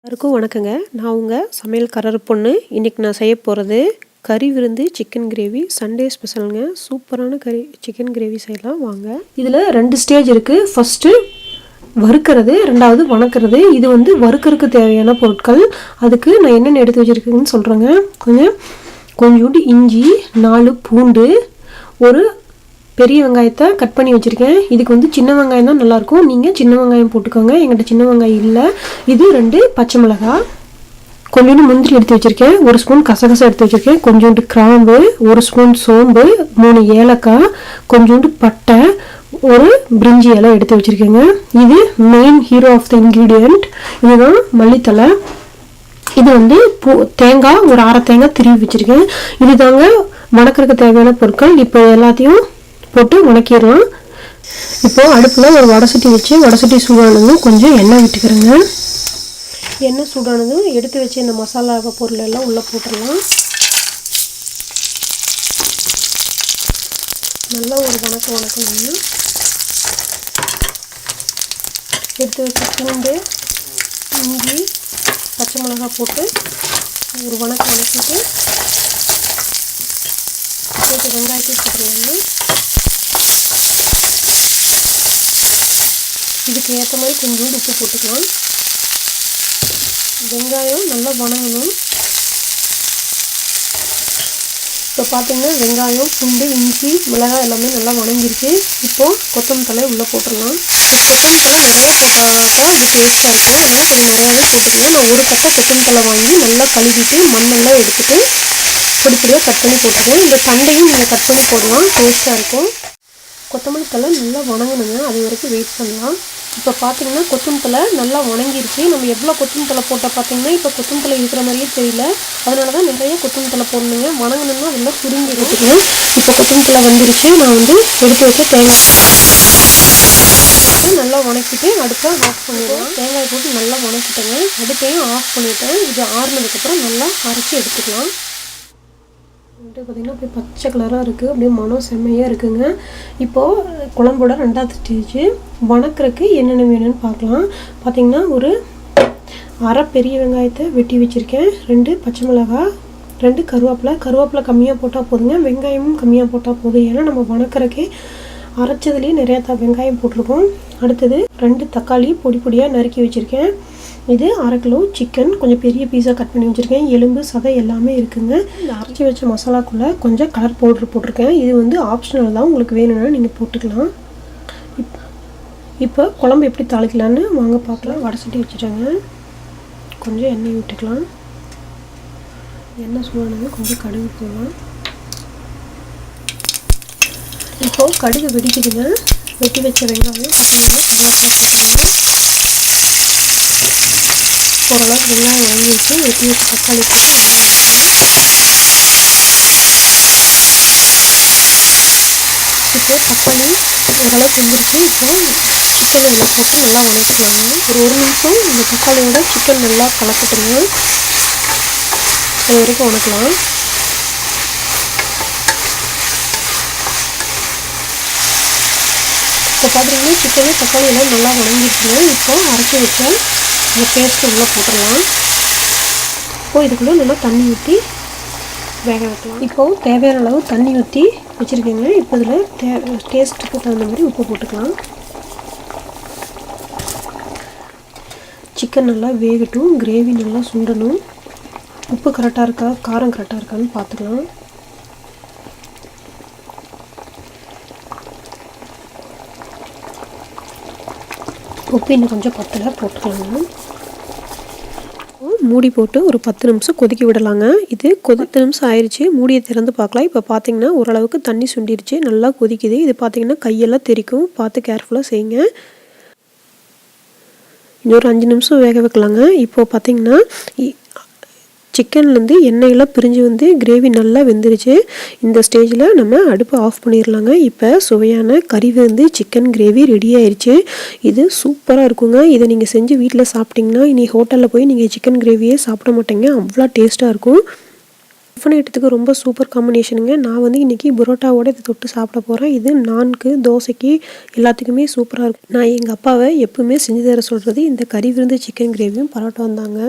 எல்லாருக்கும் வணக்கங்க. நான் உங்கள் சமையல்காரர் பொண்ணு. இன்றைக்கி நான் செய்ய போகிறது கறி விருந்து சிக்கன் கிரேவி. சண்டே ஸ்பெஷலுங்க. சூப்பரான சிக்கன் கிரேவி செய்யலாம் வாங்க. இதில் 2 ஸ்டேஜ் இருக்குது. ஃபஸ்ட்டு வறுக்கிறது, ரெண்டாவது வணக்கிறது. இது வறுக்கிறதுக்கு தேவையான பொருட்கள். அதுக்கு நான் என்னென்ன எடுத்து வச்சுருக்கேன்னு சொல்கிறேங்க. கொஞ்சோண்டு இஞ்சி, 4 பூண்டு, ஒரு பெரிய வெங்காயத்தை கட் பண்ணி வச்சுருக்கேன். இதுக்கு சின்ன வெங்காயம் தான் நல்லாயிருக்கும். நீங்கள் சின்ன வெங்காயம் போட்டுக்கோங்க. எங்கிட்ட சின்ன வெங்காயம் இல்லை. இது 2 பச்சை மிளகாய், கொஞ்சோண்டு முந்திரி எடுத்து வச்சுருக்கேன், 1 ஸ்பூன் கசகசை எடுத்து வச்சுருக்கேன், கொஞ்சோண்டு கிராம்பு, 1 ஸ்பூன் சோம்பு, 3 ஏலக்காய், கொஞ்சோண்டு பட்டை, ஒரு பிரிஞ்சி இலை எடுத்து வச்சுருக்கேங்க. இது main hero of the ingredient. இதுதான் மல்லித்தலை. இது தேங்காய், ஒரு அரை தேங்காய் திருவி வச்சுருக்கேன். இது தாங்க வணக்கிறதுக்கு தேவையான பொருட்கள். இப்போ எல்லாத்தையும் போட்டு வணக்கிடலாம். இப்போது அடுப்பில் ஒரு வடசட்டி வச்சு, வடசட்டி சூடானதும் கொஞ்சம் எண்ணெய் விட்டுக்கிறேங்க. எண்ணெய் சூடானதும் எடுத்து வச்சு இந்த மசாலா பொருள் எல்லாம் உள்ளே போட்டுடலாம். நல்லா ஒரு வணக்கணுங்க. எடுத்து வச்ச பூண்டு, இஞ்சி, பச்சை மிளகாய் போட்டு ஒரு வணக்கிட்டு வெங்காயத்தையும் போட்டுருவாங்க. இதுக்கு ஏற்ற மாதிரி கொஞ்சோண்டு உப்பு போட்டுக்கலாம். வெங்காயம் நல்லா வணங்கணும். இப்போ பார்த்தீங்கன்னா வெங்காயம், பூண்டு, இஞ்சி, மிளகாய் எல்லாமே நல்லா வணங்கிருக்கு. இப்போது கொத்தமல்லி தழை உள்ளே போட்டுடலாம். கொத்தமல்லி தழை நிறையா போட்டால் தான் அது டேஸ்ட்டாக இருக்கும். அதனால் கொஞ்சம் நிறையாவே போட்டுக்கலாம். நான் ஒரு கப்பை கொத்தமல்லி தழை வாங்கி நல்லா கழுவிட்டு மண்ணெல்லாம் எடுத்துகிட்டு பொடிப்பொடியாக கட் பண்ணி போட்டுருக்கேன். இந்த தண்டையும் நீங்கள் கட் பண்ணி போடலாம், டேஸ்ட்டாக இருக்கும். கொத்தமல்லி தழை நல்லா வணங்கணுங்க. அது வரைக்கும் வெயிட் பண்ணலாம். இப்போ பார்த்தீங்கன்னா கொத்தமல்லி தழை நல்லா வணங்கிருச்சு. நம்ம எவ்வளோ கொத்தமல்லி தழை போட்டால் பார்த்தீங்கன்னா இப்போ கொத்தமல்லி தழை இருக்கிற மாதிரியே தெரியல. அதனால தான் நிறைய கொத்தமல்லி தழை போடணுங்க. வணங்கணுன்னா அதெல்லாம் சுருங்கி எடுத்துக்கணும். இப்போ கொத்தமல்லி தழை வந்துருச்சு. நான் எடுத்து வச்ச தேங்காய் நல்லா வணக்கிட்டு அடுப்பை ஆஃப் பண்ணிடுவேன். தேங்காய் போட்டு நல்லா வணக்கிட்டேங்க. அடுப்பையும் ஆஃப் பண்ணிவிட்டேன். இது ஆறுனதுக்கப்புறம் நல்லா அரைச்சி எடுத்துக்கலாம். பார்த்திங்கன்னா அப்படியே பச்சை கலராக இருக்குது. அப்படியே மனம் செம்மையாக இருக்குங்க. இப்போது குழம்போட 2வது ஸ்டேஜ் வணக்கிறதுக்கு என்னென்ன வேணும்னு பார்க்கலாம். பார்த்திங்கன்னா ஒரு அரை பெரிய வெங்காயத்தை வெட்டி வச்சுருக்கேன், 2 பச்சை மிளகாய், 2 கருவேப்பிலை கம்மியாக போட்டால் போதுங்க. வெங்காயமும் கம்மியாக போட்டால் போதும். ஏன்னா நம்ம வணக்கிறக்கே அரைச்சதுலேயே நிறையா வெங்காயம் போட்டிருக்கோம். அடுத்தது 2 தக்காளி பொடி பொடியாக நறுக்கி வச்சுருக்கேன். இது 1/2 கிலோ சிக்கன், கொஞ்சம் பெரிய பீஸாக கட் பண்ணி வச்சுருக்கேன். எலும்பு சதை எல்லாமே இருக்குங்க. இந்த அரைச்சி வச்ச மசாலாக்குள்ளே கொஞ்சம் கலர் பவுட்ரு போட்டிருக்கேன். இது ஆப்ஷனல் தான், உங்களுக்கு வேணும்னா நீங்கள் போட்டுக்கலாம். இப்போ குழம்பு எப்படி தாளிக்கலான்னு வாங்க பார்க்கலாம். வடசட்டி வச்சுட்டாங்க. கொஞ்சம் எண்ணெய் விட்டுக்கலாம். எண்ணெய் சூடானது கொஞ்சம் கடுகு போடலாம். இப்போது கடுகு வெடிக்குதுங்க. வெட்டி வச்ச வெங்காயம் பார்த்தீங்கன்னா ஓரளவுக்கு வெங்காயம் வாங்கி வச்சு வெட்டி வச்சு தக்காளி போட்டு நல்லா இப்போ தக்காளி ஓரளவுக்கு வெந்துருச்சு. இப்போ சிக்கனை இதில் போட்டு நல்லா வணக்கிக்கலாங்க. ஒரு நிமிஷம் இந்த தக்காளியோட சிக்கன் நல்லா கலக்கட்டுங்க. அது வரைக்கும் வணக்கலாம். இப்போ பார்த்தீங்கன்னா சிக்கனு தக்காளி எல்லாம் நல்லா வணங்கிடுச்சுங்க. இப்போ அரைச்சி வச்ச இந்த பேஸ்ட்டு உள்ளே போட்டுடலாம். இப்போது இதுக்குள்ளே நல்லா தண்ணி ஊற்றி வேக வைக்கலாம். இப்போது தேவையான அளவு தண்ணி ஊற்றி வச்சுருக்கேங்க. இப்போ இதில் டேஸ்ட்டுக்கு தகுந்த மாதிரி உப்பு போட்டுக்கலாம். சிக்கன் நல்லா வேகட்டும், கிரேவி நல்லா சுண்டணும். உப்பு கரெக்டாக இருக்கா, காரம் கரெக்டாக இருக்கான்னு பார்த்துக்கலாம். உப்பு இன்னும் கொஞ்சம் பத்தலை, போட்டுக்கலாங்க. மூடி போட்டு ஒரு 10 நிமிஷம் கொதிக்க விடலாங்க. இது 10 நிமிஷம் ஆயிடுச்சு. மூடியை திறந்து பார்க்கலாம். இப்போ பார்த்தீங்கன்னா ஓரளவுக்கு தண்ணி சுண்டிருச்சு, நல்லா கொதிக்குது. இது பார்த்தீங்கன்னா கையெல்லாம் தெரிக்கும், பார்த்து கேர்ஃபுல்லாக செய்யுங்க. இன்னொரு 5 நிமிஷம் வேக வைக்கலாங்க. இப்போது பார்த்தீங்கன்னா சிக்கன்லேருந்து எண்ணெயெல்லாம் பிரிஞ்சு கிரேவி நல்லா வெந்துருச்சு. இந்த ஸ்டேஜில் நம்ம அடுப்பை ஆஃப் பண்ணிடலாங்க. இப்போ சுவையான கறி விருந்து சிக்கன் கிரேவி ரெடி ஆயிடுச்சு. இது சூப்பராக இருக்குங்க. இதை நீங்கள் செஞ்சு வீட்டில் சாப்பிட்டிங்கன்னா இனி ஹோட்டலில் போய் நீங்கள் சிக்கன் கிரேவியே சாப்பிட மாட்டீங்க, அவ்வளோ டேஸ்ட்டாக இருக்கும். டிஃபன் ஐட்டத்துக்கு ரொம்ப சூப்பர் காம்பினேஷனுங்க. நான் வந்து இன்றைக்கி புரோட்டாவோட இதை தொட்டு சாப்பிட போகிறேன். இது நான்கு, தோசைக்கு எல்லாத்துக்குமே சூப்பராக இருக்கும். நான் எங்கள் அப்பாவை எப்பவுமே செஞ்சு தர சொல்கிறது இந்த கறி விருந்து சிக்கன் கிரேவியும் பரோட்டாவும் தாங்க.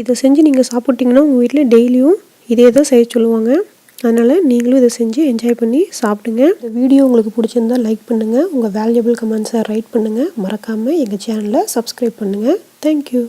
இதை செஞ்சு நீங்கள் சாப்பிட்டிங்கன்னா உங்கள் வீட்டில் டெய்லியும் இதே தான் செய்ய சொல்லுவாங்க. அதனால் நீங்களும் இதை செஞ்சு என்ஜாய் பண்ணி சாப்பிடுங்க. இந்த வீடியோ உங்களுக்கு பிடிச்சிருந்தா லைக் பண்ணுங்கள். உங்கள் வேல்யூபிள் கமெண்ட்ஸை ரைட் பண்ணுங்கள். மறக்காமல் எங்கள் சேனலை சப்ஸ்கிரைப் பண்ணுங்கள். தேங்க்யூ.